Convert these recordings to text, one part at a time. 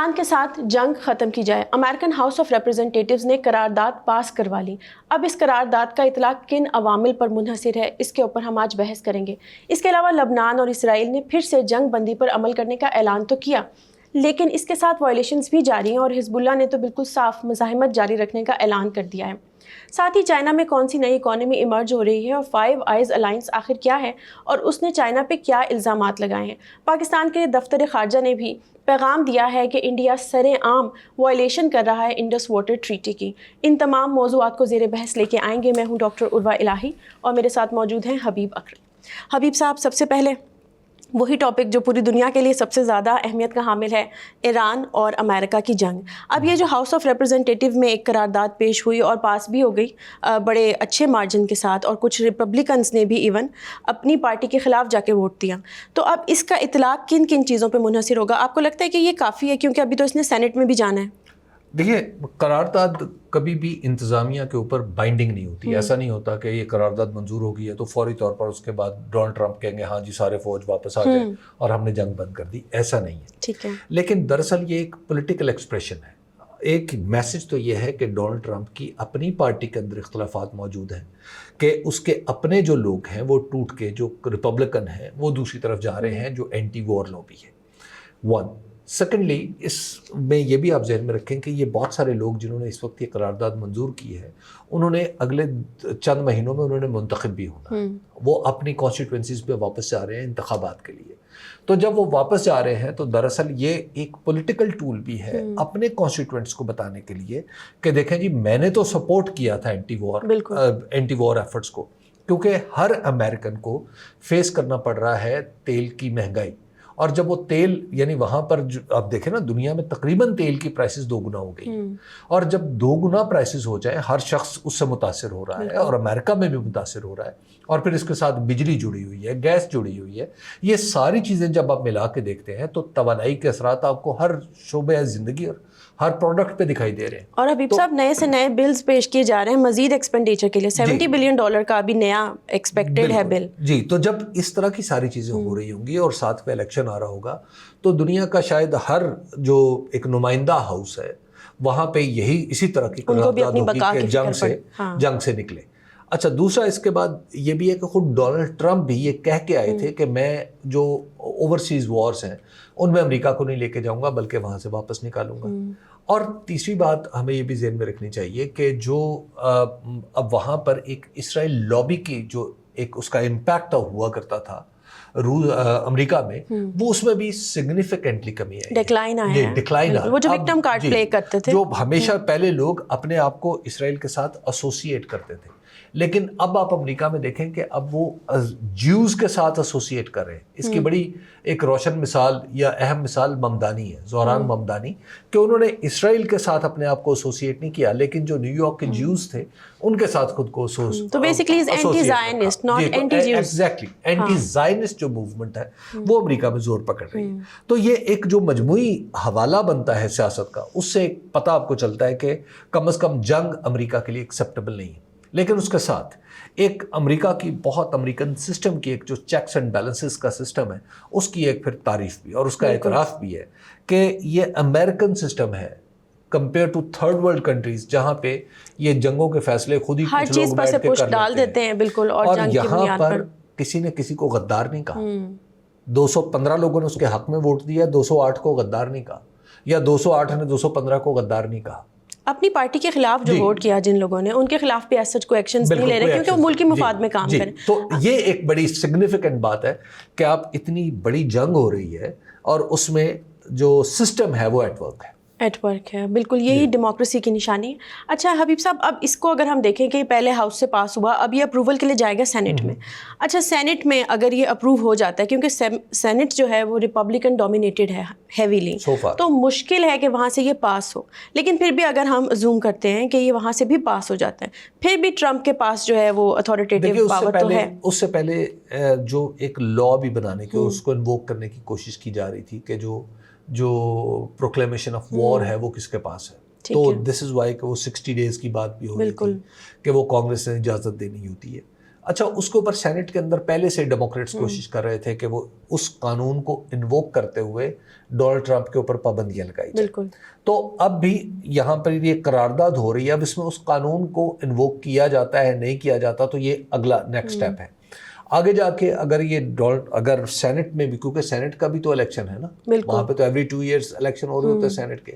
ایران کے ساتھ جنگ ختم کی جائے، امریکن ہاؤس آف ریپرزنٹیٹیوز نے قرارداد پاس کروا لی۔ اب اس قرارداد کا اطلاق کن عوامل پر منحصر ہے، اس کے اوپر ہم آج بحث کریں گے۔ اس کے علاوہ لبنان اور اسرائیل نے پھر سے جنگ بندی پر عمل کرنے کا اعلان تو کیا، لیکن اس کے ساتھ وائلیشنز بھی جاری ہیں، اور حزب اللہ نے تو بالکل صاف مزاحمت جاری رکھنے کا اعلان کر دیا ہے۔ ساتھ ہی چائنا میں کون سی نئی اکانومی ایمرج ہو رہی ہے، اور فائیو آئیز الائنس آخر کیا ہے، اور اس نے چائنا پہ کیا الزامات لگائے ہیں۔ پاکستان کے دفتر خارجہ نے بھی پیغام دیا ہے کہ انڈیا سرے عام وائلیشن کر رہا ہے انڈس واٹر ٹریٹی کی۔ ان تمام موضوعات کو زیر بحث لے کے آئیں گے۔ میں ہوں ڈاکٹر عروہ الہی اور میرے ساتھ موجود ہیں حبیب اکرم۔ حبیب صاحب، سب سے پہلے وہی ٹاپک جو پوری دنیا کے لیے سب سے زیادہ اہمیت کا حامل ہے، ایران اور امریکہ کی جنگ۔ اب یہ جو ہاؤس آف ریپرزنٹیٹیو میں ایک قرارداد پیش ہوئی اور پاس بھی ہو گئی بڑے اچھے مارجن کے ساتھ، اور کچھ ریپبلکنز نے بھی ایون اپنی پارٹی کے خلاف جا کے ووٹ دیا، تو اب اس کا اطلاق کن کن چیزوں پہ منحصر ہوگا؟ آپ کو لگتا ہے کہ یہ کافی ہے، کیونکہ ابھی تو اس نے سینٹ میں بھی جانا ہے؟ دیکھیے، قرارداد کبھی بھی انتظامیہ کے اوپر بائنڈنگ نہیں ہوتی۔ ایسا نہیں ہوتا کہ یہ قرارداد منظور ہو گئی ہے تو فوری طور پر اس کے بعد ڈونلڈ ٹرمپ کہیں گے ہاں جی سارے فوج واپس آ جائیں اور ہم نے جنگ بند کر دی۔ ایسا نہیں ہے، ٹھیک ہے، لیکن دراصل یہ ایک پولیٹیکل ایکسپریشن ہے۔ ایک میسج تو یہ ہے کہ ڈونلڈ ٹرمپ کی اپنی پارٹی کے اندر اختلافات موجود ہیں، کہ اس کے اپنے جو لوگ ہیں وہ ٹوٹ کے، جو ریپبلکن ہیں وہ دوسری طرف جا رہے ہیں، جو اینٹی وار لوبی ہے۔ ون سیکنڈلی، اس میں یہ بھی آپ ذہن میں رکھیں کہ یہ بہت سارے لوگ جنہوں نے اس وقت یہ قرارداد منظور کی ہے، انہوں نے اگلے چند مہینوں میں انہوں نے منتخب بھی ہونا ہے۔ وہ اپنی کانسٹیٹوئنسیز پہ واپس جا رہے ہیں انتخابات کے لیے۔ تو جب وہ واپس جا رہے ہیں تو دراصل یہ ایک پولیٹیکل ٹول بھی ہے اپنے کانسٹیٹوئنٹس کو بتانے کے لیے کہ دیکھیں جی میں نے تو سپورٹ کیا تھا اینٹی وار ایفرٹس کو، کیونکہ ہر امریکن کو فیس کرنا پڑ رہا ہے تیل کی مہنگائی۔ اور جب وہ تیل، یعنی وہاں پر آپ دیکھیں نا، دنیا میں تقریباً تیل کی پرائسز 2 گنا ہو گئی، اور جب 2 گنا پرائسز ہو جائیں ہر شخص اس سے متاثر ہو رہا ہے، اور امریکہ میں بھی متاثر ہو رہا ہے، اور پھر اس کے ساتھ بجلی جڑی ہوئی ہے، گیس جڑی ہوئی ہے۔ یہ ساری چیزیں جب آپ ملا کے دیکھتے ہیں تو توانائی کے اثرات آپ کو ہر شعبہ زندگی اور ہر پروڈکٹ پہ دکھائی دے رہے ہیں۔ اور حبیب صاحب، نئے سے نئے بلز پیش کیے جا رہے ہیں مزید ایکسپینڈیچر کے لیے، $70 بلین کا ابھی نیا ایکسپیکٹڈ ہے بل۔ جی، تو جب اس طرح کی ساری چیزیں ہو رہی ہوں گی اور ساتھ میں الیکشن آ رہا ہوگا تو دنیا کا شاید ہر جو ایک نمائندہ ہاؤس ہے وہاں پہ یہی اسی طرح کی قرارداد ہوگی کہ جنگ سے نکلے۔ اچھا، دوسرا اس کے بعد یہ بھی ہے کہ خود ڈونلڈ ٹرمپ بھی یہ کہہ کے آئے تھے کہ میں جو اوورسیز وارز ہیں ان میں امریکہ کو نہیں لے کے جاؤں گا بلکہ وہاں سے واپس نکالوں گا۔ اور تیسری بات ہمیں یہ بھی ذہن میں رکھنی چاہیے کہ جو اب وہاں پر ایک اسرائیل لابی کی جو ایک اس کا امپیکٹ ہوا کرتا تھا امریکہ میں، وہ اس میں بھی سگنیفیکنٹلی کمی آئی، ڈکلائن آیا۔ وہ جو وکٹم کارڈ پلے کرتے تھے، جو ہمیشہ پہلے لوگ اپنے آپ کو اسرائیل کے ساتھ ایسوسیٹ کرتے تھے، لیکن اب آپ امریکہ میں دیکھیں کہ اب وہ جیوز کے ساتھ ایسوسیٹ کر رہے ہیں۔ اس کی بڑی ایک روشن مثال یا اہم مثال ممدانی ہے، زہران ممدانی، کہ انہوں نے اسرائیل کے ساتھ اپنے آپ کو ایسوسیٹ نہیں کیا، لیکن جو نیو یارک کے جیوز تھے ان کے ساتھ خود کو تو basically anti Zionist, not anti Jews. Exactly, anti Zionist جو موومنٹ ہے وہ امریکہ میں زور پکڑ رہی ہے۔ تو یہ ایک جو مجموعی حوالہ بنتا ہے سیاست کا، اس سے ایک پتہ آپ کو چلتا ہے کہ کم از کم جنگ امریکہ کے لیے ایکسیپٹیبل نہیں ہے۔ لیکن اس کے ساتھ ایک امریکہ کی بہت امریکن سسٹم کی ایک جو چیکس اینڈ بیلنسز کا سسٹم ہے، اس کی ایک پھر تعریف بھی اور اس کا اعتراف بھی ہے کہ یہ امریکن سسٹم ہے compare to third world countries, جہاں پہ یہ جنگوں کے فیصلے خود ہی ہر چیز پر سے پش ڈال دیتے ہیں، بالکل، اور یہاں پر کسی نے کسی کو غدار نہیں کہا۔ 215 لوگوں نے اس کے حق میں ووٹ دیا، 208 کو غدار نہیں کہا، یا 208 نے 215 کو غدار نہیں کہا۔ اپنی پارٹی کے خلاف جو ووٹ کیا جن لوگوں نے، ان کے خلاف بھی ایسا کوئی ایکشنز نہیں لے رہے کیونکہ وہ ملکی مفاد میں کام کریں۔ تو یہ ایک بڑی سگنیفیکنٹ بات ہے کہ آپ اتنی بڑی جنگ ہو رہی ہے اور اس میں جو سسٹم ہے وہ ایٹ ورک ہے۔ بالکل، یہی ڈیموکریسی کی نشانی ہے۔ اچھا حبیب صاحب، اب اس کو اگر ہم دیکھیں کہ پہلے ہاؤس سے پاس ہوا، اب یہ اپروول کے لیے جائے گا سینٹ میں۔ اچھا، سینٹ میں اگر یہ اپروو ہو جاتا ہے، کیونکہ سینٹ جو ہے وہ ریپبلکن ڈومینیٹڈ ہے ہیویلی، تو مشکل ہے کہ وہاں سے یہ پاس ہو، لیکن پھر بھی اگر ہم زوم کرتے ہیں کہ یہ وہاں سے بھی پاس ہو جاتا ہے، پھر بھی ٹرمپ کے پاس جو ہے وہ اتھارٹیٹیو پاور تو ہے۔ اس سے پہلے جو ایک لا بھی بنانے کے، اس کو انووک کرنے کی کوشش کی جا رہی تھی کہ جو پروکلیمیشن آف وار ہے وہ کس کے پاس ہے، تو دس از وائی کہ وہ 60 ڈیز کی بات بھی ہو رہی تھی کہ وہ کانگریس نے اجازت دینی ہوتی ہے۔ اچھا اس کے اوپر سینٹ کے اندر پہلے سے ڈیموکریٹس کوشش کر رہے تھے کہ وہ اس قانون کو انووک کرتے ہوئے ڈونلڈ ٹرمپ کے اوپر پابندیاں لگائی جائیں. بالکل. تو اب بھی یہاں پر یہ قرارداد ہو رہی ہے, اب اس میں اس قانون کو انووک کیا جاتا ہے نہیں کیا جاتا, تو یہ اگلا نیکسٹ اسٹیپ ہے. آگے جا کے اگر سینٹ میں بھی, کیونکہ سینٹ کا بھی تو الیکشن ہے نا, وہاں پہ تو ایوری 2 ایئرس الیکشن ہو رہے ہوتے ہیں سینٹ کے,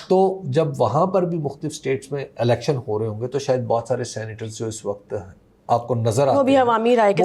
تو جب وہاں پر بھی مختلف اسٹیٹس میں الیکشن ہو رہے ہوں گے تو شاید بہت سارے سینیٹرز جو اس وقت آپ کو نظر آتے ہیں وہ بھی عوامی رائے کے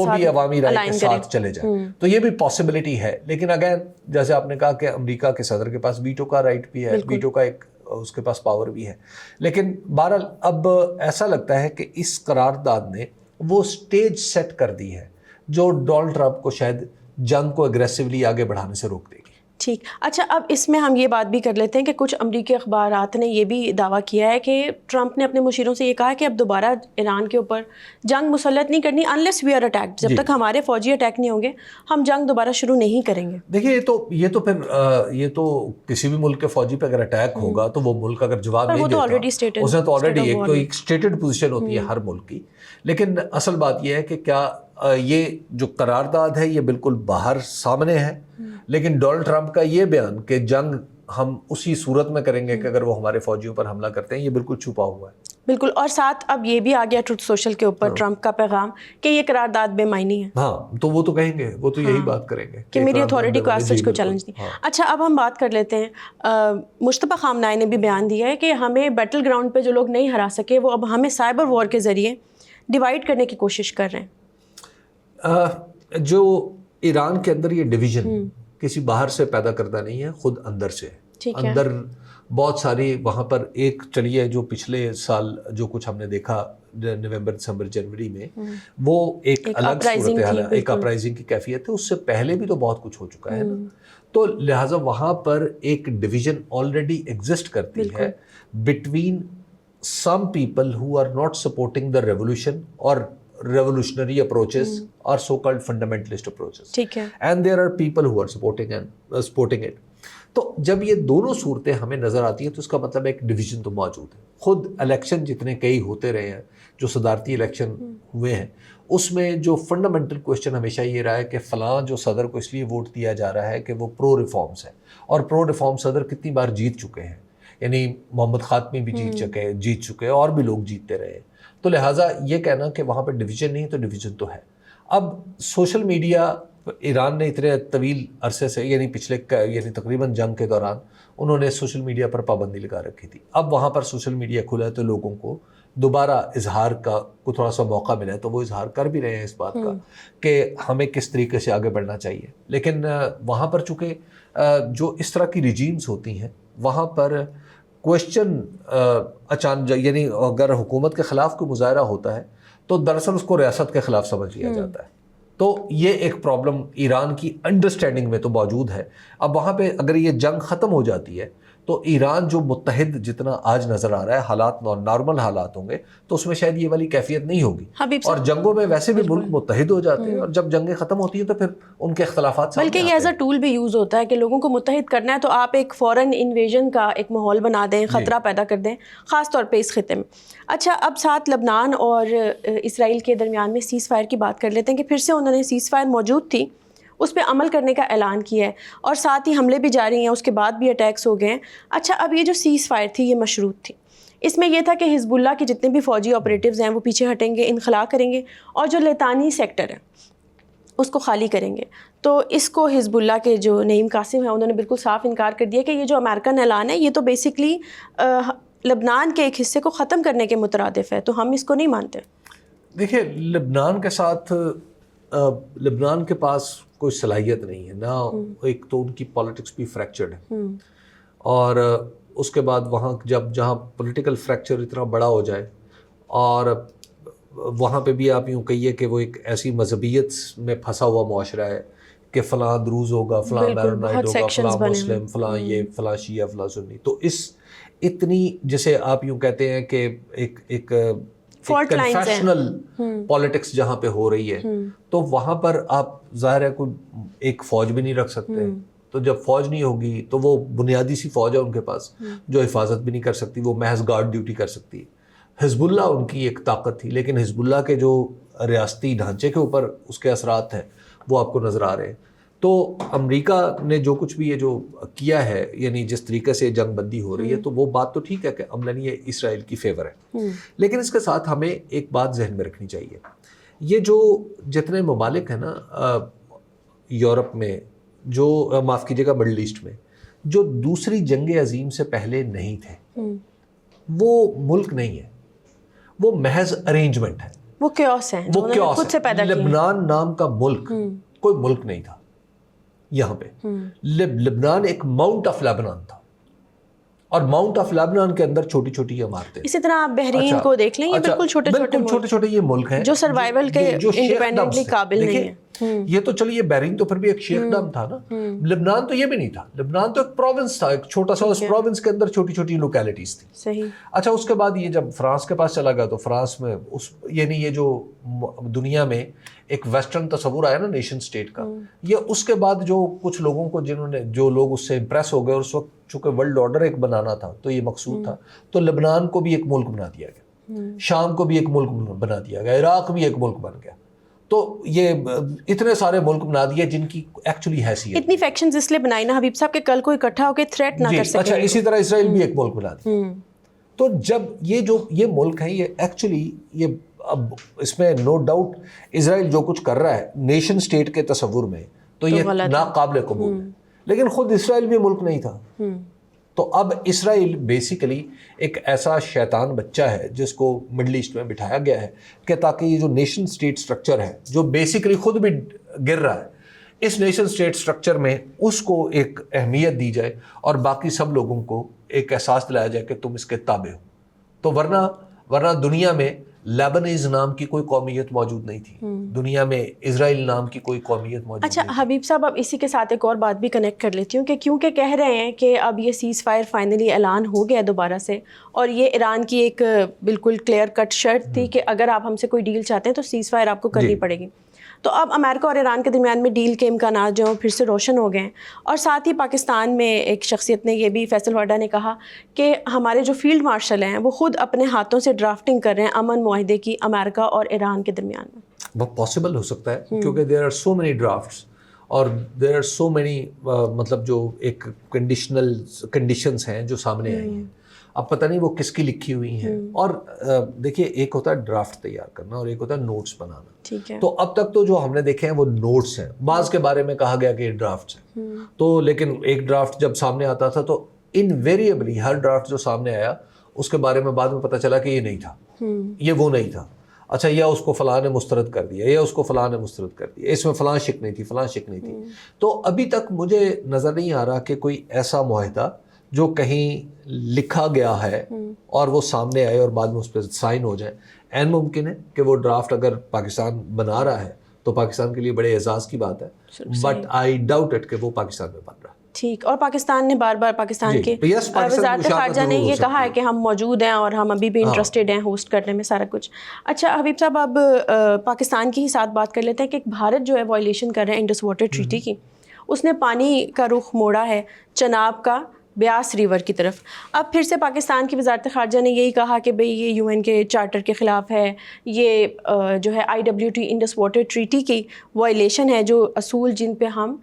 ساتھ چلے جائیں, تو یہ بھی پاسبلٹی ہے. لیکن اگین جیسے آپ نے کہا کہ امریکہ کے صدر کے پاس ویٹو کا رائٹ بھی ہے, ویٹو کا ایک اس کے پاس پاور بھی ہے. لیکن بہرحال اب ایسا لگتا ہے کہ اس قرارداد نے وہ سٹیج سیٹ کر دی ہے جو ڈونلڈ ٹرمپ کو شاید جنگ کو اگریسولی آگے بڑھانے سے روک دے گی. ٹھیک. اچھا اب اس میں ہم یہ بات بھی کر لیتے ہیں کہ کچھ امریکی اخبارات نے یہ بھی دعویٰ کیا ہے کہ ٹرمپ نے اپنے مشیروں سے یہ کہا کہ اب دوبارہ ایران کے اوپر جنگ مسلط نہیں کرنی انلیس وی آر اٹیکڈ, جب تک ہمارے فوجی اٹیک نہیں ہوں گے ہم جنگ دوبارہ شروع نہیں کریں گے. دیکھیے یہ تو کسی بھی ملک کے فوجی پہ اگر اٹیک ہوگا تو وہ ملک اگر جواب نہیں دیتا, اس نے تو آلریڈی ایک اسٹیٹڈ پوزیشن ہوتی ہے ہر ملک کی. لیکن اصل بات یہ ہے کہ کیا یہ جو قرارداد ہے یہ بالکل باہر سامنے ہے, لیکن ڈونلڈ ٹرمپ کا یہ بیان کہ جنگ ہم اسی صورت میں کریں گے کہ اگر وہ ہمارے فوجیوں پر حملہ کرتے ہیں, یہ بالکل چھپا ہوا ہے. بالکل. اور ساتھ اب یہ بھی آ گیا ٹروتھ سوشل کے اوپر ٹرمپ کا پیغام کہ یہ قرارداد بے معنی ہے. ہاں تو وہ تو کہیں گے, وہ تو یہی بات کریں گے کہ میری اتھارٹی کو آج سچ کو چیلنج نہیں. اچھا اب ہم بات کر لیتے ہیں, مشتبہ خامنہئی نے بھی بیان دیا ہے کہ ہمیں بیٹل گراؤنڈ پہ جو لوگ نہیں ہرا سکے وہ اب ہمیں سائبر وار کے ذریعے ڈیوائڈ کرنے کی کوشش کر رہے ہیں. جو ایران کے اندر یہ ڈویژن کسی باہر سے پیدا کردہ نہیں ہے, خود اندر سے اندر بہت ساری وہاں پر ایک چلیے جو پچھلے سال جو کچھ ہم نے دیکھا نومبر دسمبر جنوری میں, وہ ایک الگ صورتحال ہے, ایک اپرائزنگ کی کیفیت ہے. اس سے پہلے بھی تو بہت کچھ ہو چکا ہے نا, تو لہٰذا وہاں پر ایک ڈویژن آلریڈی ایگزسٹ کرتی ہے between some people who are not supporting the revolution اور revolutionary approaches or so-called fundamentalist approaches. ٹھیک ہے. And there are people who are supporting it. تو جب یہ دونوں صورتیں ہمیں نظر آتی ہیں تو اس کا مطلب ایک ڈویژن تو موجود ہے. خود الیکشن جتنے کئی ہوتے رہے ہیں, جو صدارتی الیکشن ہوئے ہیں, اس میں جو فنڈامنٹل کوشچن ہمیشہ یہ رہا ہے کہ فلاں جو صدر کو اس لیے ووٹ دیا جا رہا ہے کہ وہ پرو ریفارمز ہے, اور پرو ریفارم صدر کتنی بار جیت چکے ہیں, یعنی محمد خاتمی بھی جیت چکے اور بھی لوگ جیتتے رہے. تو لہٰذا یہ کہنا کہ وہاں پہ ڈویژن نہیں تو ڈویژن تو ہے. اب سوشل میڈیا, ایران نے اتنے طویل عرصے سے یعنی تقریباً جنگ کے دوران انہوں نے سوشل میڈیا پر پابندی لگا رکھی تھی. اب وہاں پر سوشل میڈیا کھلا ہے تو لوگوں کو دوبارہ اظہار کا کو تھوڑا سا موقع ملا ہے, تو وہ اظہار کر بھی رہے ہیں اس بات کا کہ ہمیں کس طریقے سے آگے بڑھنا چاہیے. لیکن وہاں پر چونکہ جو اس طرح کی ریجیمز ہوتی ہیں وہاں پر کوشچن اچانک, یعنی اگر حکومت کے خلاف کوئی مظاہرہ ہوتا ہے تو دراصل اس کو ریاست کے خلاف سمجھ لیا جاتا ہے. تو یہ ایک پرابلم ایران کی انڈرسٹینڈنگ میں تو موجود ہے. اب وہاں پہ اگر یہ جنگ ختم ہو جاتی ہے تو ایران جو متحد جتنا آج نظر آ رہا ہے, حالات نارمل حالات ہوں گے تو اس میں شاید یہ والی کیفیت نہیں ہوگی. اور جنگوں میں ویسے بھی ملک متحد ہو جاتے ہیں, اور جب جنگیں ختم ہوتی ہیں تو پھر ان کے اختلافات بلکہ یہ ایز اے ٹول بھی یوز ہوتا ہے کہ لوگوں کو متحد کرنا ہے تو آپ ایک فورن انویژن کا ایک ماحول بنا دیں, خطرہ پیدا کر دیں, خاص طور پہ اس خطے میں. اچھا اب ساتھ لبنان اور اسرائیل کے درمیان میں سیز فائر کی بات کر لیتے ہیں کہ پھر سے انہوں نے سیز فائر موجود تھی اس پہ عمل کرنے کا اعلان کیا ہے, اور ساتھ ہی حملے بھی جاری ہیں, اس کے بعد بھی اٹیکس ہو گئے ہیں. اچھا اب یہ جو سیز فائر تھی یہ مشروط تھی, اس میں یہ تھا کہ حزب اللہ کے جتنے بھی فوجی آپریٹیوز ہیں وہ پیچھے ہٹیں گے, انخلا کریں گے, اور جو لیتانی سیکٹر ہے اس کو خالی کریں گے. تو اس کو حزب اللہ کے جو نعیم قاسم ہیں انہوں نے بالکل صاف انکار کر دیا کہ یہ جو امریکن اعلان ہے یہ تو بیسکلی لبنان کے ایک حصے کو ختم کرنے کے مترادف ہے, تو ہم اس کو نہیں مانتے. دیکھیے لبنان کے ساتھ لبنان کے پاس کوئی صلاحیت نہیں ہے نا, ایک تو ان کی پالیٹکس بھی فریکچرڈ ہے, اور اس کے بعد وہاں جہاں پولیٹیکل فریکچر اتنا بڑا ہو جائے, اور وہاں پہ بھی آپ یوں کہیے کہ وہ ایک ایسی مذہبیت میں پھنسا ہوا معاشرہ ہے کہ فلاں دروز ہوگا, فلاں میرونائٹ ہوگا, فلاں مسلم, فلاں یہ, فلاں شیعہ, فلاں سنی. تو اس اتنی جسے آپ یوں کہتے ہیں کہ ایک کنفیشنل پالیٹکس جہاں پہ ہو رہی ہے, تو وہاں پر آپ ظاہر ہے کوئی ایک فوج بھی نہیں رکھ سکتے. تو جب فوج نہیں ہوگی تو وہ بنیادی سی فوج ہے ان کے پاس جو حفاظت بھی نہیں کر سکتی, وہ محض گارڈ ڈیوٹی کر سکتی. حزب اللہ ان کی ایک طاقت تھی, لیکن حزب اللہ کے جو ریاستی ڈھانچے کے اوپر اس کے اثرات ہیں وہ آپ کو نظر آ رہے ہیں. تو امریکہ نے جو کچھ بھی یہ جو کیا ہے, یعنی جس طریقے سے جنگ بندی ہو رہی ہے, تو وہ بات تو ٹھیک ہے کہ عملاً یہ اسرائیل کی فیور ہے, لیکن اس کے ساتھ ہمیں ایک بات ذہن میں رکھنی چاہیے. یہ جو جتنے ممالک ہیں نا یورپ میں, جو معاف کیجیے گا مڈل ایسٹ میں, جو دوسری جنگ عظیم سے پہلے نہیں تھے, وہ ملک نہیں ہے, وہ محض ارینجمنٹ ہے, وہ کیوس ہے, وہ کیوس خود سے پیدا کیا. لبنان نام کا ملک کوئی ملک نہیں تھا یہاں پہ. لبنان ایک ماؤنٹ آف لیبنان تھا, اور ماؤنٹ آف لیبنان کے اندر چھوٹی چھوٹی عمارتیں. اسی طرح آپ بحرین کو دیکھ لیں, یہ بالکل چھوٹے چھوٹے یہ ملک ہیں جو سروائیول کے انڈیپینڈنٹلی قابل نہیں ہیں. یہ تو چلیے بحرین تو پھر بھی ایک شیخڈم تھا نا, لبنان تو یہ بھی نہیں تھا. لبنان تو ایک پروونس تھا, ایک چھوٹا سا, اس پروونس کے اندر چھوٹی چھوٹی لوکیلٹیز تھی. صحیح. اچھا اس کے بعد یہ جب فرانس کے پاس چلا گیا تو فرانس میں یعنی یہ جو دنیا میں ایک ویسٹرن تصور آیا نا نیشن سٹیٹ کا, یہ اس کے بعد جو کچھ لوگوں کو جو لوگ اس سے امپریس ہو گئے, اور اس وقت چونکہ ورلڈ آرڈر ایک بنانا تھا تو یہ مقصود تھا, تو لبنان کو بھی ایک ملک بنا دیا گیا, شام کو بھی ایک ملک بنا دیا گیا, عراق بھی ایک ملک بن گیا. تو یہ اتنے سارے ملک بنا دیے جن کی ایکچولی حیثیت, اتنی فیکشنز اس لیے بنائی نا حبیب صاحب کہ کل کو اکٹھا ہو کے تھریٹ نہ کر سکے. اچھا اسی طرح اسرائیل بھی ایک ملک بنا دیا. تو جب یہ ملک ہیں, یہ ایکچولی یہ اب اس میں نو ڈاؤٹ اسرائیل جو کچھ کر رہا ہے نیشن سٹیٹ کے تصور میں تو یہ ناقابل قبول ہے, لیکن خود اسرائیل بھی ملک نہیں تھا. تو اب اسرائیل بیسیکلی ایک ایسا شیطان بچہ ہے جس کو مڈل ایسٹ میں بٹھایا گیا ہے کہ تاکہ یہ جو نیشن سٹیٹ سٹرکچر ہے جو بیسیکلی خود بھی گر رہا ہے, اس نیشن سٹیٹ سٹرکچر میں اس کو ایک اہمیت دی جائے اور باقی سب لوگوں کو ایک احساس دلایا جائے کہ تم اس کے تابع ہو. تو ورنہ دنیا میں لیبنیز نام کی کوئی قومیت موجود نہیں تھی, دنیا میں اسرائیل نام کی کوئی قومیت موجود اچھا نہیں تھی. حبیب صاحب اب اسی کے ساتھ ایک اور بات بھی کنیکٹ کر لیتی ہوں کہ کیونکہ کہہ رہے ہیں کہ اب یہ سیز فائر فائنلی اعلان ہو گیا دوبارہ سے, اور یہ ایران کی ایک بالکل کلیئر کٹ شرط تھی کہ اگر آپ ہم سے کوئی ڈیل چاہتے ہیں تو سیز فائر آپ کو کرنی پڑے گی. تو اب امریکہ اور ایران کے درمیان میں ڈیل کے امکانات جو پھر سے روشن ہو گئے ہیں, اور ساتھ ہی پاکستان میں ایک شخصیت نے یہ بھی, فیصل وڈا نے کہا کہ ہمارے جو فیلڈ مارشل ہیں وہ خود اپنے ہاتھوں سے ڈرافٹنگ کر رہے ہیں امن معاہدے کی امریکہ اور ایران کے درمیان میں. وہ پاسبل ہو سکتا ہے کیونکہ there are so many drafts اور دیر آر سو مینی مطلب جو ایک کنڈیشنز ہیں جو سامنے آئی ہیں. اب پتہ نہیں وہ کس کی لکھی ہوئی ہیں, اور دیکھیے ایک ہوتا ہے ڈرافٹ تیار کرنا اور ایک ہوتا ہے نوٹس بنانا. ٹھیک ہے. تو اب تک تو جو ہم نے دیکھے ہیں وہ نوٹس ہیں, بعض کے بارے میں کہا گیا کہ یہ ڈرافٹس ہیں, تو لیکن ایک ڈرافٹ جب سامنے آتا تھا تو انویریبلی ہر ڈرافٹ جو سامنے آیا اس کے بارے میں بعد میں پتہ چلا کہ یہ نہیں تھا, یہ وہ نہیں تھا. اچھا یا اس کو فلاں نے مسترد کر دیا, یا اس کو فلاں نے مسترد کر دیا, اس میں فلاں شک نہیں تھی, فلاں شک نہیں تھی. تو ابھی تک مجھے نظر نہیں آ رہا کہ کوئی ایسا معاہدہ جو کہیں لکھا گیا ہے اور وہ سامنے آئے اور بعد میں اس پہ سائن ہو جائے. عین ممکن ہے کہ وہ ڈرافٹ اگر پاکستان بنا رہا ہے تو پاکستان کے لیے بڑے اعزاز کی بات ہے, بٹ آئی ڈاؤٹ اٹ کہ وہ پاکستان میں بن رہا ہے. ٹھیک. اور پاکستان نے بار بار پاکستان کے وزارت خارجہ نے یہ کہا ہے کہ ہم موجود ہیں اور ہم ابھی بھی انٹرسٹیڈ ہیں ہوسٹ کرنے میں سارا کچھ. اچھا حبیب صاحب اب پاکستان کی ہی ساتھ بات کر لیتے ہیں کہ بھارت جو ہے وائلیشن کر رہے ہیں انڈس واٹر ٹریٹی کی, اس نے پانی کا رخ موڑا ہے چناب کا بیاس ریور کی طرف. اب پھر سے پاکستان کی وزارت خارجہ نے یہی کہا کہ بھئی یہ UN کے چارٹر کے خلاف ہے, یہ جو ہے IWT انڈس واٹر ٹریٹی کی وائلیشن ہے, جو اصول جن پہ ہم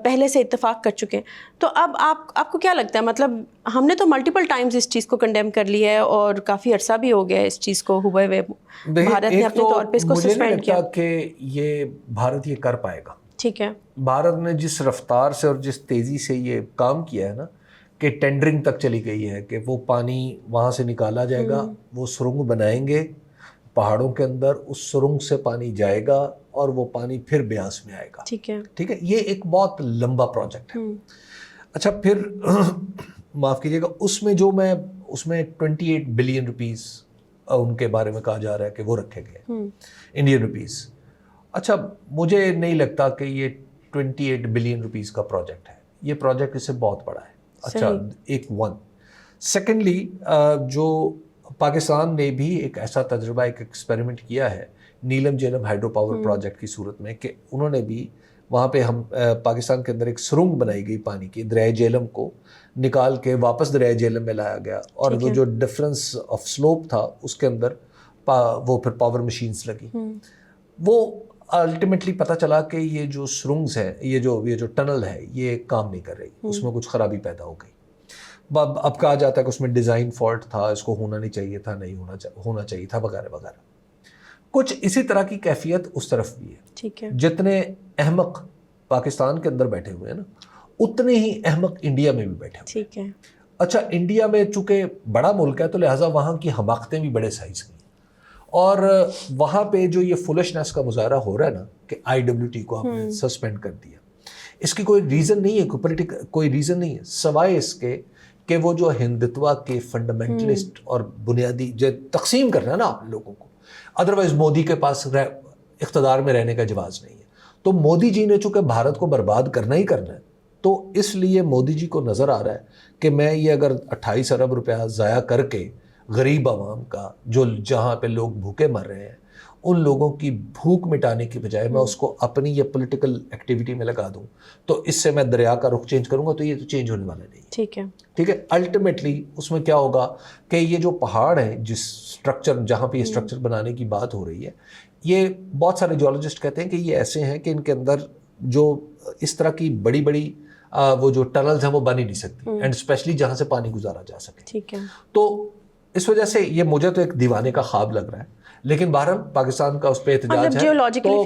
پہلے سے اتفاق کر چکے ہیں. تو اب آپ کو کیا لگتا ہے, مطلب ہم نے تو ملٹیپل ٹائمز اس چیز کو کنڈیم کر لیا ہے اور کافی عرصہ بھی ہو گیا ہے اس چیز کو ہوئے ہوئے, بھارت نے اپنے طور پہ اس کو سسپینڈ کیا. کہ یہ بھارت یہ کر پائے گا. ٹھیک ہے. بھارت نے جس رفتار سے اور جس تیزی سے یہ کام کیا ہے نا کہ ٹینڈرنگ تک چلی گئی ہے کہ وہ پانی وہاں سے نکالا جائے گا, وہ سرنگ بنائیں گے پہاڑوں کے اندر, اس سرنگ سے پانی جائے گا اور وہ پانی پھر بیاس میں آئے گا. ٹھیک ہے, یہ ایک بہت لمبا پروجیکٹ ہے. اچھا پھر معاف کیجیے گا, اس میں 28 بلین روپیز ان کے بارے میں کہا جا رہا ہے کہ وہ رکھے گئے انڈین روپیز. اچھا مجھے نہیں لگتا کہ یہ 28 بلین روپیز کا پروجیکٹ ہے, یہ پروجیکٹ اس سے بہت بڑا ہے. اچھا ایک سیکنڈلی جو پاکستان نے بھی ایک ایسا تجربہ ایک ایکسپیریمنٹ کیا ہے نیلم جیلم ہائیڈرو پاور پروجیکٹ کی صورت میں کہ انہوں نے بھی وہاں پہ ہم پاکستان کے اندر ایک سرنگ بنائی گئی پانی کی, دریائے جیلم کو نکال کے واپس دریائے جیلم میں لایا گیا, اور وہ جو ڈفرینس آف سلوپ تھا اس کے اندر وہ پھر پاور مشینز لگی. وہ الٹیمیٹلی پتہ چلا کہ یہ جو سرنگز ہیں، یہ جو ٹنل ہے یہ کام نہیں کر رہی، اس میں کچھ خرابی پیدا ہو گئی. اب کہا جاتا ہے کہ اس میں ڈیزائن فالٹ تھا، اس کو ہونا نہیں چاہیے تھا، نہیں ہونا چاہیے تھا، وغیرہ وغیرہ. کچھ اسی طرح کی کیفیت اس طرف بھی ہے. ٹھیک ہے. جتنے احمق پاکستان کے اندر بیٹھے ہوئے ہیں نا، اتنے ہی احمق انڈیا میں بھی بیٹھے ہوئے. ٹھیک ہے. اچھا، انڈیا میں چونکہ بڑا ملک ہے تو لہٰذا وہاں کی حماقتیں بھی بڑے سائز کی ہیں، اور وہاں پہ جو یہ فولشنس کا مظاہرہ ہو رہا ہے نا کہ IWT کو آپ نے سسپینڈ کر دیا، اس کی کوئی ریزن نہیں ہے، کوئی ریزن نہیں ہے سوائے اس کے کہ وہ جو ہندتوا کے فنڈامنٹلسٹ اور بنیادی جو تقسیم کرنا ہے نا آپ لوگوں کو، ادروائز مودی کے پاس اقتدار میں رہنے کا جواز نہیں ہے. تو مودی جی نے چونکہ بھارت کو برباد کرنا ہی کرنا ہے، تو اس لیے مودی جی کو نظر آ رہا ہے کہ میں یہ اگر 28 ارب روپیہ ضائع کر کے غریب عوام کا، جو جہاں پہ لوگ بھوکے مر رہے ہیں، ان لوگوں کی بھوک مٹانے کی بجائے میں اس کو اپنی یہ پولیٹیکل ایکٹیویٹی میں لگا دوں تو اس سے میں دریا کا رخ چینج کروں گا، تو یہ تو چینج ہونے والا نہیں. ٹھیک ہے. ٹھیک ہے. الٹیمیٹلی اس میں کیا ہوگا کہ یہ جو پہاڑ ہیں، جس اسٹرکچر جہاں پہ یہ اسٹرکچر بنانے کی بات ہو رہی ہے، یہ بہت سارے جیولوجسٹ کہتے ہیں کہ یہ ایسے ہیں کہ ان کے اندر جو اس طرح کی بڑی بڑی وہ جو ٹنلز ہیں وہ بن ہی نہیں سکتی، اینڈ اسپیشلی جہاں سے پانی گزارا جا سکے. ٹھیک ہے. تو اس وجہ سے یہ مجھے تو ایک دیوانے کا خواب لگ رہا ہے، لیکن بہرحال پاکستان کا اس پہ احتجاج ہے. تو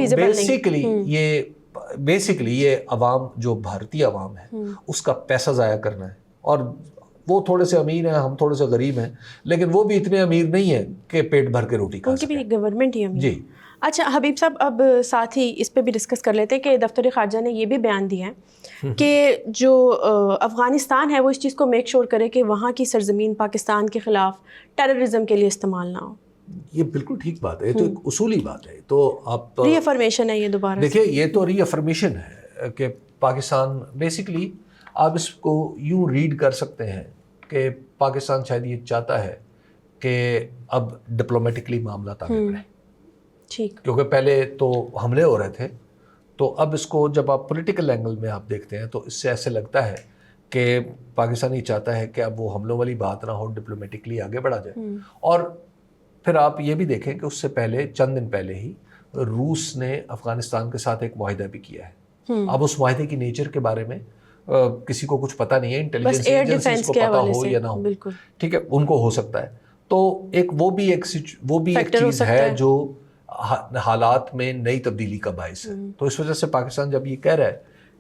بیسیکلی یہ عوام جو بھارتی عوام ہے اس کا پیسہ ضائع کرنا ہے، اور وہ تھوڑے سے امیر ہیں، ہم تھوڑے سے غریب ہیں، لیکن وہ بھی اتنے امیر نہیں ہیں کہ پیٹ بھر کے روٹی کھا سکیں. ان کی بھی گورنمنٹ ہی امیر. جی. اچھا حبیب صاحب، اب ساتھ ہی اس پہ بھی ڈسکس کر لیتے ہیں کہ دفتر خارجہ نے یہ بھی بیان دیا ہے کہ جو افغانستان ہے وہ اس چیز کو میک شور کرے کہ وہاں کی سرزمین پاکستان کے خلاف ٹیررزم کے لیے استعمال نہ ہو. یہ بالکل ٹھیک بات ہے، یہ تو ایک اصولی بات ہے. تو آپ ری افرمیشن ہے یہ دوبارہ. دیکھیے، یہ تو ری افرمیشن ہے کہ پاکستان بیسیکلی آپ اس کو یوں ریڈ کر سکتے ہیں کہ پاکستان شاید یہ چاہتا ہے کہ اب ڈپلومیٹکلی معاملات آگے بڑھیں. ٹھیک. کیونکہ پہلے تو حملے ہو رہے تھے، تو اب اس کو جب آپ پولیٹیکل اینگل میں آپ دیکھتے ہیں تو اس سے ایسے لگتا ہے کہ پاکستان یہ چاہتا ہے کہ اب وہ حملوں والی بات نہ ہو، ڈپلومیٹکلی آگے بڑھا جائے. اور پھر آپ یہ بھی دیکھیں کہ اس سے پہلے چند دن پہلے ہی روس نے افغانستان کے ساتھ ایک معاہدہ بھی کیا ہے. اب اس معاہدے کی نیچر کے بارے میں کسی کو کچھ پتہ نہیں ہے، انٹیلیجنس ایجنسیز کو پتہ ہو یا نہ ہو. ٹھیک ہے، ان کو ہو سکتا ہے. تو وہ بھی ایک چیز ہے جو حالات میں نئی تبدیلی کا باعث ہے. تو اس وجہ سے پاکستان جب یہ کہہ رہا ہے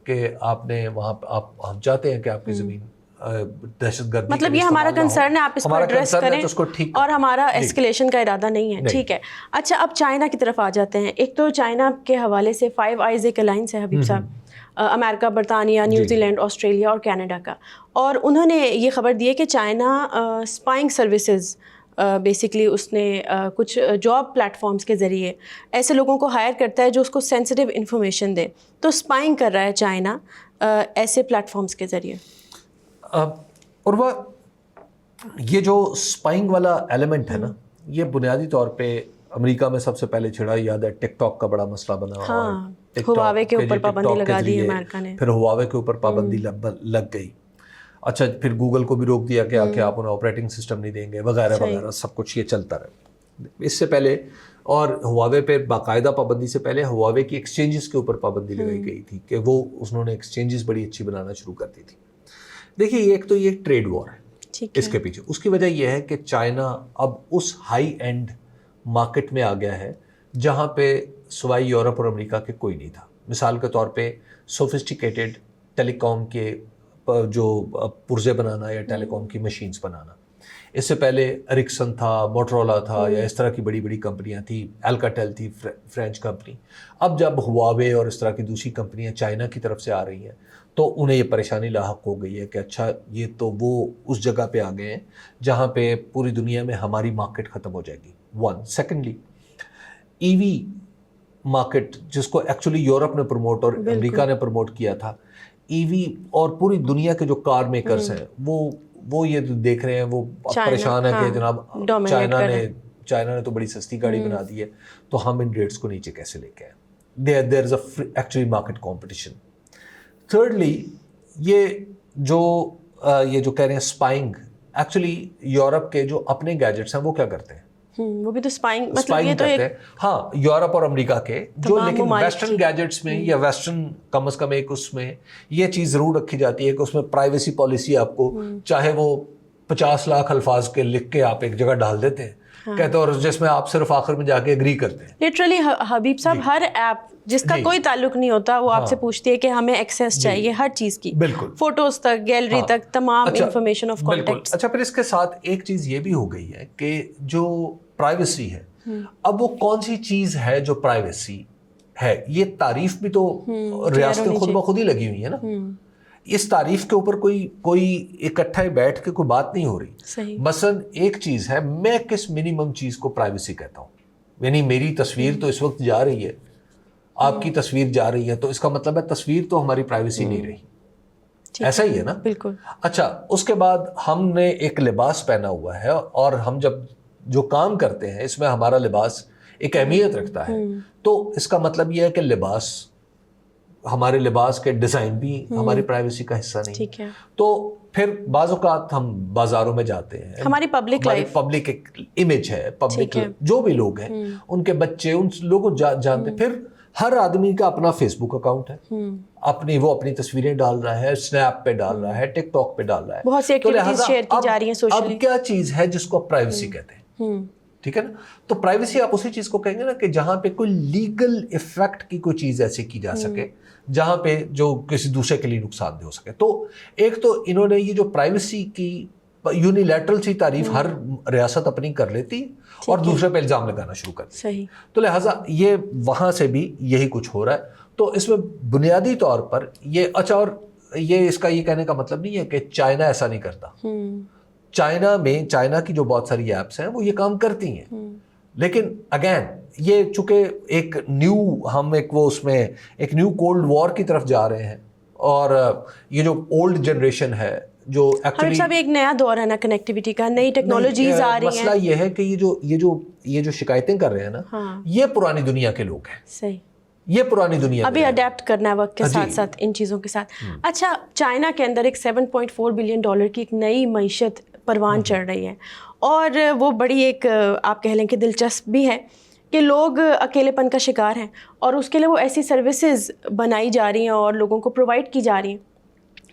کہ آپ نے وہاں ہم چاہتے ہیں کہ آپ کی زمین دہشت گردی، مطلب یہ ہمارا کنسرن ہے، آپ اس کو ایڈریس کریں، اور ہمارا ایسکلیشن کا ارادہ نہیں ہے. ٹھیک ہے. اچھا، اب چائنا کی طرف آ جاتے ہیں. ایک تو چائنا کے حوالے سے 5 آئیز ایک الائنس ہے حبیب صاحب، امریکہ، برطانیہ، نیوزی لینڈ، آسٹریلیا اور کینیڈا کا. اور انہوں نے یہ خبر دی ہے کہ چائنا اسپائنگ سروسز بیسکلی اس نے کچھ جاب پلیٹ فارمز کے ذریعے ایسے لوگوں کو ہائر کرتا ہے جو اس کو سینسٹیو انفارمیشن دے. تو اسپائنگ کر رہا ہے چائنا ایسے پلیٹ فارمز کے ذریعے. عروہ، یہ جو اسپائنگ والا ایلیمنٹ ہے نا، یہ بنیادی طور پہ امریکہ میں سب سے پہلے چھڑا. یاد ہے ٹک ٹاک کا بڑا مسئلہ بنا، ہواوے کے اوپر پابندی لگا دی امریکہ نے، پھر ہواوے کے اوپر پابندی لگ گئی. اچھا، پھر گوگل کو بھی روک دیا کہ آپ انہیں آپریٹنگ سسٹم نہیں دیں گے، وغیرہ وغیرہ سب کچھ یہ چلتا رہا. اس سے پہلے اور ہواوے پہ باقاعدہ پابندی سے پہلے ہواوے کی ایکسچینجز کے اوپر پابندی لگائی گئی تھی کہ وہ انہوں نے ایکسچینجز بڑی اچھی بنانا شروع کر دی تھی. دیکھیے، ایک تو یہ ٹریڈ وار ہے اس کے پیچھے. اس کی وجہ یہ ہے کہ چائنا اب اس ہائی اینڈ مارکیٹ میں آ گیا ہے جہاں پہ سوائے یورپ اور امریکہ کے کوئی نہیں تھا. مثال کے طور پہ سوفسٹیکیٹڈ ٹیلی کام کے جو پرزے بنانا یا ٹیلی کام کی مشینز بنانا. اس سے پہلے اریکسن تھا، موٹرولا تھا، یا اس طرح کی بڑی بڑی کمپنیاں تھیں، الکاٹیل تھی فرینچ کمپنی. اب جب ہواوے اور اس طرح کی دوسری کمپنیاں چائنا کی طرف سے آ رہی ہیں تو انہیں یہ پریشانی لاحق ہو گئی ہے کہ اچھا، یہ تو وہ اس جگہ پہ آ گئے ہیں جہاں پہ پوری دنیا میں ہماری مارکیٹ ختم ہو جائے گی. سیکنڈلی، ای وی مارکیٹ جس کو ایکچولی یورپ نے پروموٹ اور امریکہ نے پروموٹ کیا تھا، ای وی اور پوری دنیا کے جو کار میکرز ہیں وہ یہ دیکھ رہے ہیں، وہ پریشان ہے کہ جناب چائنا نے تو بڑی سستی گاڑی بنا دی ہے، تو ہم ان ریٹس کو نیچے کیسے لے کے آئیں. دیر از اے ایکچولی مارکیٹ کمپٹیشن. تھرڈلی، یہ جو کہہ رہے ہیں اسپائنگ، ایکچولی یورپ کے جو اپنے گیجٹس ہیں وہ کیا کرتے ہیں، وہ بھی تو اسپائنگ مطلب اسپائنگ یہ تو کرتے ہیں. ہاں یورپ اور امریکہ کے جو, لیکن ممالک ویسٹرن گیجٹس میں یا ویسٹرن کم از کم ایک اس میں یہ چیز ضرور رکھی جاتی ہے کہ اس میں پرائیویسی پالیسی آپ کو چاہے وہ 50 لاکھ الفاظ کے لکھ کے آپ ایک جگہ ڈال دیتے ہیں کہتے ہیں, اور جس میں آپ صرف آخر میں جا کے اگری کرتے ہیں. لٹرلی حبیب صاحب ہر ایپ جس کا کوئی تعلق نہیں ہوتا وہ آپ سے پوچھتی ہے کہ ہمیں ایکسیس چاہیے ہر چیز کی, بالکل, فوٹوز تک, گیلری تک, تمام انفارمیشن آف کانٹیکٹس. اچھا پھر اس کے ساتھ ایک چیز یہ بھی ہو گئی ہے کہ جو پرائیویسی ہے, اب وہ کون سی چیز ہے جو پرائیویسی ہے, یہ تعریف بھی تو ریاستیں خود بخود ہی لگی ہوئی ہیں نا. اس تعریف کے اوپر کوئی اکٹھا بیٹھ کے کوئی بات نہیں ہو رہی. مثلاً ایک چیز ہے, میں کس منیمم چیز کو پرائیویسی کہتا ہوں, یعنی میری تصویر تو اس وقت جا رہی ہے, آپ کی تصویر جا رہی ہے, تو اس کا مطلب ہے تصویر تو ہماری پرائیویسی نہیں رہی. ایسا ہی ہے نا. بالکل. اچھا اس کے بعد ہم نے ایک لباس پہنا ہوا ہے, اور ہم جب جو کام کرتے ہیں اس میں ہمارا لباس ایک اہمیت رکھتا ہے, تو اس کا مطلب یہ ہے کہ لباس, ہمارے لباس کے ڈیزائن بھی ہماری پرائیویسی کا حصہ نہیں. ٹھیک ہے. تو پھر بعض اوقات ہم بازاروں میں جاتے ہیں, ہماری پبلک لائف, پبلک ایک امیج ہے, پبلک جو بھی لوگ ہیں ان کے بچے ان لوگوں جانتے. پھر ہر آدمی کا اپنا فیس بک اکاؤنٹ ہے, وہ اپنی تصویریں ڈال رہا ہے, اسنیپ پہ ڈال رہا ہے, ٹک ٹاک پہ ڈال رہا ہے, بہت سی ایکٹیویٹیز شیئر کی جا رہی ہیں سوشلی. اب کیا چیز ہے جس کو پرائیویسی کہتے ہیں, ٹھیک ہے نا. تو پرائیویسی آپ اسی چیز کو کہیں گے نا کہ جہاں پہ کوئی لیگل ایفیکٹ کی کوئی چیز ایسی کی جا سکے جہاں پہ جو کسی دوسرے کے لیے نقصان دہ ہو سکے. تو ایک تو انہوں نے یہ جو پرائیویسی کی یونیلیٹرل سی تعریف ہر ریاست اپنی کر لیتی اور دوسرے پہ الزام لگانا شروع کر دیا. صحیح. تو لہٰذا یہ وہاں سے بھی یہی کچھ ہو رہا ہے. تو اس میں بنیادی طور پر یہ, اچھا اور یہ اس کا یہ کہنے کا مطلب نہیں ہے کہ چائنا ایسا نہیں کرتا. چائنا کی جو بہت ساری ایپس ہیں وہ یہ کام کرتی ہیں, لیکن اگین یہ چونکہ ایک نیو کولڈ وار کی طرف جا رہے ہیں, اور یہ جو اولڈ جنریشن ہے جو ایکچولی سب ایک نیا دور ہے نا کنیکٹیویٹی کا, نئی ٹیکنالوجیز آ رہی ہیں. مسئلہ یہ ہے کہ یہ جو شکایتیں کر رہے ہیں نا, یہ پرانی دنیا کے لوگ ہیں. صحیح. یہ پرانی دنیا ابھی اڈیپٹ کرنا ہے وقت کے ساتھ ساتھ ان چیزوں کے ساتھ. اچھا چائنا کے اندر ایک $7.4 بلین کی ایک نئی معیشت پروان چڑھ رہی ہے, اور وہ بڑی ایک آپ کہہ لیں کہ دلچسپ بھی ہے کہ لوگ اکیلے پن کا شکار ہیں, اور اس کے لیے وہ ایسی سروسز بنائی جا رہی ہیں اور لوگوں کو پرووائڈ کی جا رہی ہیں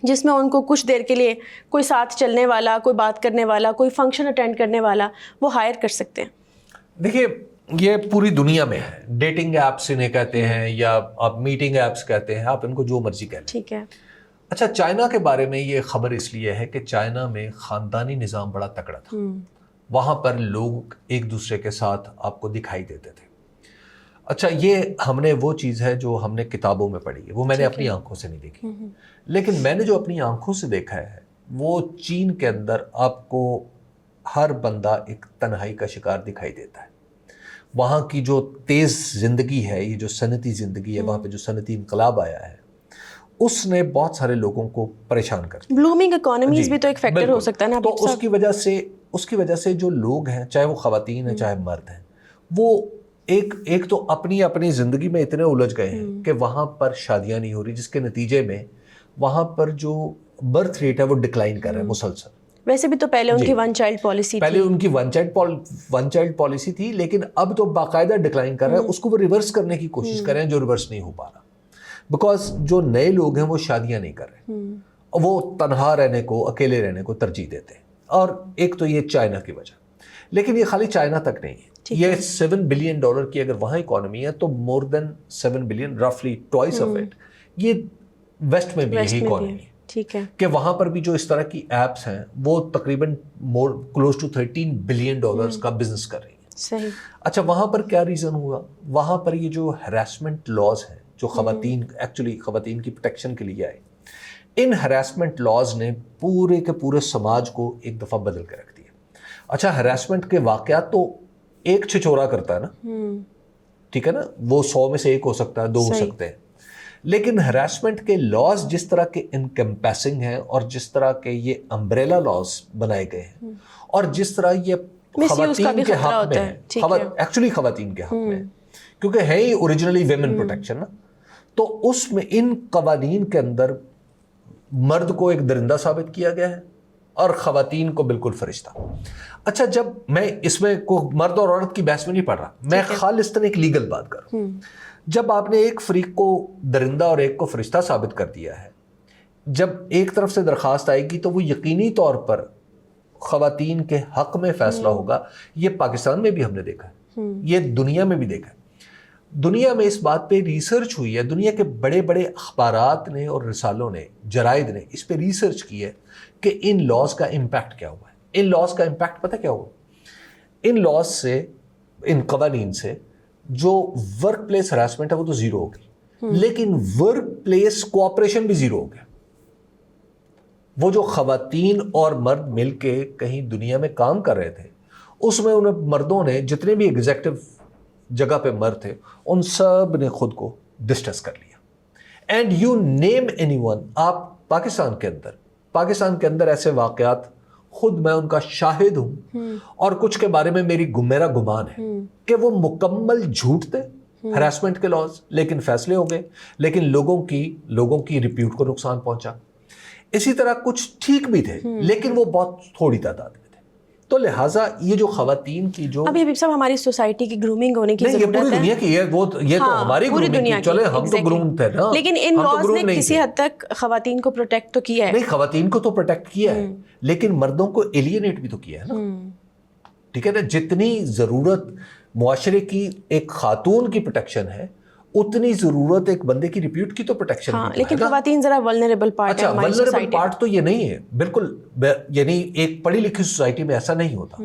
جس میں ان کو کچھ دیر کے لیے کوئی ساتھ چلنے والا, کوئی بات کرنے والا, کوئی فنکشن اٹینڈ کرنے والا وہ ہائر کر سکتے ہیں. دیکھیے یہ پوری دنیا میں ہے, ڈیٹنگ ایپس انہیں کہتے ہیں یا آپ میٹنگ ایپس کہتے ہیں, آپ ان کو جو مرضی کہہ لیں. ٹھیک ہے. اچھا چائنا کے بارے میں یہ خبر اس لیے ہے کہ چائنا میں خاندانی نظام بڑا تکڑا تھا. وہاں پر لوگ ایک دوسرے کے ساتھ آپ کو دکھائی دیتے تھے. اچھا یہ ہم نے وہ چیز ہے جو ہم نے کتابوں میں پڑھی ہے, وہ میں نے اپنی آنکھوں سے نہیں دیکھی, لیکن میں نے جو اپنی آنکھوں سے دیکھا ہے وہ چین کے اندر آپ کو ہر بندہ ایک تنہائی کا شکار دکھائی دیتا ہے. وہاں کی جو تیز زندگی ہے, یہ جو صنعتی زندگی ہے, وہاں پہ جو صنعتی انقلاب آیا ہے, اس نے بہت سارے لوگوں کو پریشان کر دیا. بلومنگ اکانومیز بھی تو ایک فیکٹر ہو سکتا ہے نا. تو اس کی وجہ سے جو لوگ ہیں, چاہے وہ خواتین ہیں چاہے مرد ہیں, وہ ایک تو اپنی زندگی میں اتنے الجھ گئے ہیں کہ وہاں پر شادیاں نہیں ہو رہی, جس کے نتیجے میں وہاں پر جو برتھ ریٹ ہے وہ ڈکلائن کر رہا ہے مسلسل. ویسے بھی تو پہلے ان کی ون چائلڈ پالیسی پہلے ان کی ون چائلڈ پالیسی تھی, لیکن اب تو باقاعدہ ڈکلائن کر رہا ہے. اس کو وہ ریورس کرنے کی کوشش کر رہے ہیں, جو ریورس نہیں ہو پا رہا, بیکاز جو نئے لوگ ہیں وہ شادیاں نہیں کر رہے, وہ تنہا رہنے کو, اکیلے رہنے کو ترجیح دیتے ہیں. اور ایک تو یہ چائنا کی وجہ, لیکن یہ خالی چائنا تک نہیں ہے. یہ $7 بلین کی اگر وہاں اکانومی ہے تو more than 7 بلین, رفلی twice of it, یہ ویسٹ میں بھی یہی اکانومی ہے. ٹھیک ہے. کہ وہاں پر بھی جو اس طرح کی ایپس ہیں وہ تقریباً close to $13 بلین کا بزنس کر رہی ہیں. صحیح. اچھا وہاں پر کیا ریزن ہوا, وہاں پر یہ جو ہراسمنٹ لاز ہیں جو خواتین کی پروٹیکشن کے لیے آئے, ان ہراسمنٹ لاز نے پورے کے پورے سماج کو ایک دفعہ بدل کے رکھ دیا. اچھا ہراسمنٹ کے واقعات تو ایک چھچورا کرتا ہے نا, ٹھیک ہے نا, وہ 100 میں سے 1 ہو سکتا ہے, 2 ہو سکتے ہیں, لیکن ہراسمنٹ کے لاز جس طرح کے انکمپیسنگ ہیں اور جس طرح کے یہ امبریلا لاز بنائے گئے ہیں, اور جس طرح یہ خواتین کے حق میں ہے, ایکچولی خواتین کے حق میں, کیونکہ ہے ہی اوریجنلی ویمن پروٹیکشن نا, تو اس میں ان قوانین کے اندر مرد کو ایک درندہ ثابت کیا گیا ہے, اور خواتین کو بالکل فرشتہ. اچھا جب میں اس میں کوئی مرد اور عورت کی بحث میں نہیں پڑھ رہا, میں خالصتاً ایک لیگل بات کر رہا ہوں. جب آپ نے ایک فریق کو درندہ اور ایک کو فرشتہ ثابت کر دیا ہے, جب ایک طرف سے درخواست آئے گی تو وہ یقینی طور پر خواتین کے حق میں فیصلہ ہوگا. یہ پاکستان میں بھی ہم نے دیکھا ہے, یہ دنیا میں بھی دیکھا ہے. دنیا میں اس بات پہ ریسرچ ہوئی ہے, دنیا کے بڑے بڑے اخبارات نے اور رسالوں نے, جرائد نے اس پہ ریسرچ کی ہے کہ ان لاز کا امپیکٹ کیا ہوا ہے. ان لاز کا امپیکٹ پتہ کیا ہوا؟ ان لاز سے, ان قوانین سے جو ورک پلیس ہراسمنٹ ہے وہ تو زیرو ہو گئی, لیکن ورک پلیس کوآپریشن بھی زیرو ہو گیا. وہ جو خواتین اور مرد مل کے کہیں دنیا میں کام کر رہے تھے, اس میں ان مردوں نے, جتنے بھی ایگزیکٹو جگہ پہ مرد تھے, ان سب نے خود کو ڈسٹرس کر لیا. And you name any one, آپ پاکستان کے اندر ایسے واقعات, خود میں ان کا شاہد ہوں, اور کچھ کے بارے میں میرا گمان ہے کہ وہ مکمل جھوٹ تھے, ہراسمنٹ کے لاز, لیکن فیصلے ہو گئے, لیکن لوگوں کی ریپیوٹ کو نقصان پہنچا. اسی طرح کچھ ٹھیک بھی تھے, لیکن وہ بہت تھوڑی تعداد میں تھے. تو لہٰذا یہ جو خواتین کی جو ابھی حبیب صاحب ہماری سوسائٹی کی گرومنگ ہونے کی ضرورت ہے. یہ پوری دنیا کی ہے, وہ یہ تو ہماری گرومنگ کی, چلے ہم تو گروم تھے نا, لیکن ان لاز نے کسی حد تک خواتین کو پروٹیکٹ تو کیا ہے. نہیں, خواتین کو تو پروٹیکٹ کیا ہے, لیکن مردوں کو ایلینیٹ بھی تو کیا ہے نا. ٹھیک ہے نا, جتنی ضرورت معاشرے کی ایک خاتون کی پروٹیکشن ہے, اتنی ضرورت ایک بندے کی ریپیوٹ کی تو پروٹیکشن ہے. لیکن خواتین ذرا ولنریبل پارٹ ہے ہماری سوسائٹی. ولنریبل پارٹ تو یہ نہیں ہے بالکل, یعنی ایک پڑھی لکھی سوسائٹی میں ایسا نہیں ہوتا.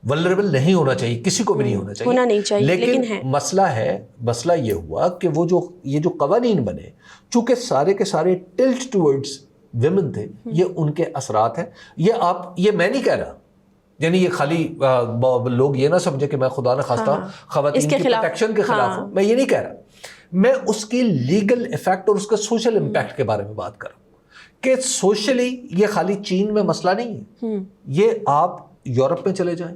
ولنریبل نہیں ہونا چاہیے, کسی کو بھی نہیں ہونا چاہیے, لیکن مسئلہ یہ ہوا کہ یہ جو قوانین بنے, چونکہ سارے کے سارے ٹلٹ ٹورڈز ویمن تھے, یہ ان کے اثرات ہیں. یہ میں نہیں کہہ رہا, یعنی یہ خالی لوگ یہ نہ سمجھے کہ میں خدا نہ خواستہ خواتین کی پروٹیکشن کے خلاف ہوں, میں یہ نہیں کہہ رہا. میں اس کی لیگل ایفیکٹ اور اس کا سوشل امپیکٹ کے بارے میں بات کر رہا ہوں کہ سوشلی یہ خالی چین میں مسئلہ نہیں ہے. یہ آپ یورپ میں چلے جائیں,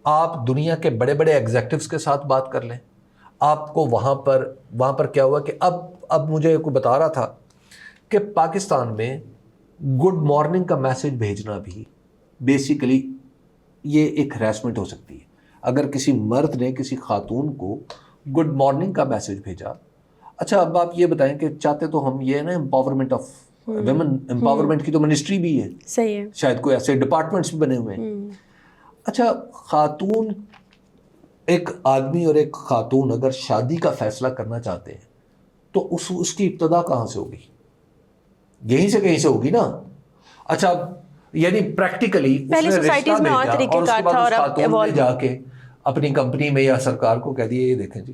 آپ دنیا کے بڑے بڑے ایگزیکٹوز کے ساتھ بات کر لیں, آپ کو وہاں پر کیا ہوا کہ اب مجھے کوئی بتا رہا تھا کہ پاکستان میں گڈ مارننگ کا میسج بھیجنا بھی بیسیکلی یہ ایک ہراسمنٹ ہو سکتی ہے. اگر کسی مرد نے کسی خاتون کو گڈ مارننگ کا میسج بھیجا, اچھا اب آپ یہ بتائیں کہ چاہتے تو ہم یہ نا امپاورمنٹ آف ویمن, امپاورمنٹ کی تو منسٹری بھی ہے, صحیح ہے, شاید کوئی ایسے ڈپارٹمنٹس بھی بنے ہوئے ہیں. اچھا خاتون, ایک آدمی اور ایک خاتون اگر شادی کا فیصلہ کرنا چاہتے ہیں تو اس کی ابتدا کہاں سے ہوگی؟ یہیں سے کہیں سے ہوگی نا. اچھا یعنی پریکٹیکلی پہلے سوسائٹیز میں اور طریقے کار تھا, اور اب ایوالو جا کے اپنی کمپنی میں یا سرکار کو کہہ دیے, یہ دیکھیں جی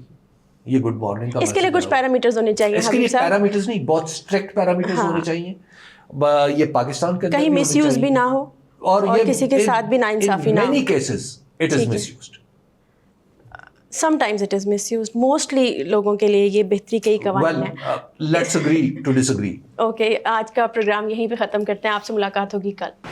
یہ گڈ مارننگ کا. اس کے لیے کچھ پیرامیٹرز ہونے چاہیے. اس کے لیے پیرامیٹرز نہیں, بہت اسٹرکٹ پیرامیٹرز ہونے چاہیے. یہ پاکستان کے کہیں مس یوز بھی نہ ہو, اور کسی کے ساتھ بھی ناانصافی نہ ہو. In many cases it is misused. Sometimes it is misused. Mostly لوگوں کے لیے یہ بہتری کے ہی قوانین ہیں. Let's agree to disagree. Okay, آج کا پروگرام یہیں پہ ختم کرتے ہیں. آپ سے ملاقات ہوگی کل.